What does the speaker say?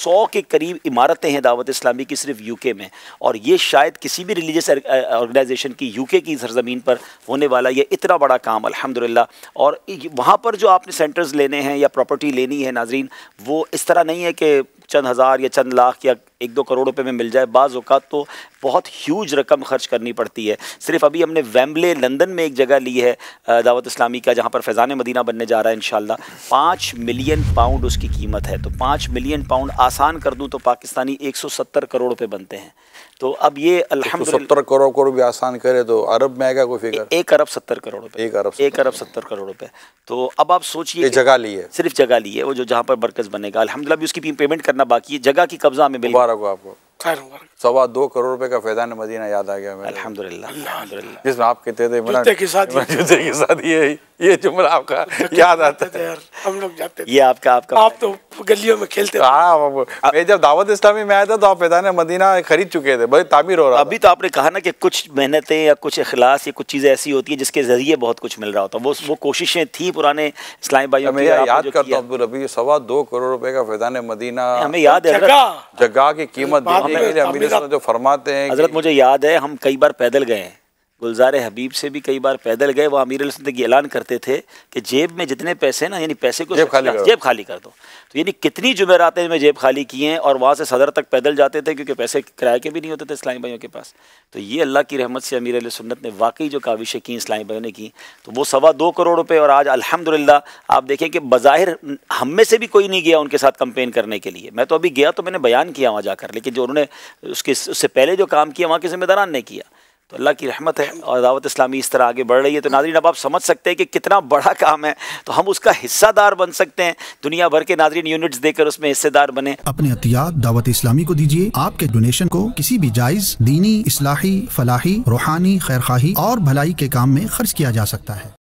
100 के करीब इमारतें हैं दावत इस्लामी की सिर्फ यूके में, और ये शायद किसी भी रिलीजियस ऑर्गेनाइजेशन की यूके की सरजमीन पर होने वाला ये इतना बड़ा काम अल्हम्दुलिल्लाह। और वहाँ पर जो आपने सेंटर्स लेने हैं या प्रॉपर्टी लेनी है नाजरीन, वो इस तरह नहीं है कि चंद हज़ार या चंद लाख या 1-2 करोड़ रुपए में मिल जाए। बाज़ औक़ात तो बहुत ह्यूज रकम खर्च करनी पड़ती है। सिर्फ अभी हमने वेम्बले लंदन में एक जगह ली है दावत इस्लामी का, जहाँ पर फैज़ान मदीना बनने जा रहा है इंशाल्लाह। 5 मिलियन पाउंड उसकी कीमत है। तो 5 मिलियन पाउंड आसान कर दूँ तो पाकिस्तानी 170 करोड़ रुपये बनते हैं। तो अब ये अल्हम्दुलिल्लाह 70 करोड़ भी आसान करे तो अरब में आएगा कोई फिगर? 1 अरब 70 करोड़ रुपये। 1 अरब 70 करोड़ रुपये। तो अब आप सोचिए, जगह ली है, सिर्फ जगह ली है वो जो जहाँ पर मरकज़ बनेगा। अल्हम्दुलिल्लाह भी उसकी पेमेंट करना बाकी है, जगह की कब्जा में मिल गई। मुबारक हो आपको। 2.25 करोड़ रुपए का फैज़ान मदीना याद आ गया अल्हम्दुलिल्लाह। जिसमें आप कहते थे जूते के साथ ये जुमला आपका याद आता है यार, हम लोग जाते थे। ये आपका आप तो गलियों में खेलते थे। हाँ, मैं जब दावत इस्लामी में आया था तो आप फैज़ान मदीना खरीद चुके थे, बड़ी तामीर हो रहा अभी तो आपने कहा ना कि कुछ मेहनतें या कुछ इखलास या कुछ चीज़ें ऐसी होती है जिसके ज़रिए बहुत कुछ मिल रहा होता है। वो कोशिशें थी पुराने इस्लामी भाइयों की। मैं याद करता हूँ अब्दुल रबी, 2.25 करोड़ रुपए का फैज़ान मदीना, हमें याद है जगह की कीमत जो फरमाते हैं हज़रत, मुझे याद है हम कई बार पैदल गए हैं, गुलजार हबीब से भी कई बार पैदल गए। वो अमीर सुन्नत ये ऐलान करते थे कि जेब में जितने पैसे ना, यानी पैसे को जेब खाली कर दो। तो यानी कितनी जुमेरातें में जेब खाली की हैं, और वहाँ से सदर तक पैदल जाते थे क्योंकि पैसे किराए के भी नहीं होते थे इस्लामी भाइयों के पास। तो ये अल्लाह की रहमत से अमीर सुन्नत ने वाकई जो काविशें की इस्लामी भाइयों ने की, तो वो 2.25 करोड़ रुपये। और आज अल्हम्दुलिल्लाह आप देखें कि बज़ाहिर हम में से भी कोई नहीं गया उनके साथ कंपेन करने के लिए। मैं तो अभी गया तो मैंने बयान किया वहाँ जाकर, लेकिन जो उन्होंने उससे पहले जो काम किया वहाँ के ज़िम्मेदारान ने किया। तो अल्लाह की रहमत है और दावत इस्लामी इस तरह आगे बढ़ रही है। तो नाज़रीन, अब आप समझ सकते हैं कि कितना बड़ा काम है। तो हम उसका हिस्सादार बन सकते हैं, दुनिया भर के नाज़रीन यूनिट्स देकर उसमें हिस्सेदार बने। अपने अतियात दावत इस्लामी को दीजिए। आपके डोनेशन को किसी भी जायज़ दीनी, इस्लाही, फलाही, रूहानी, खैरखाही और भलाई के काम में खर्च किया जा सकता है।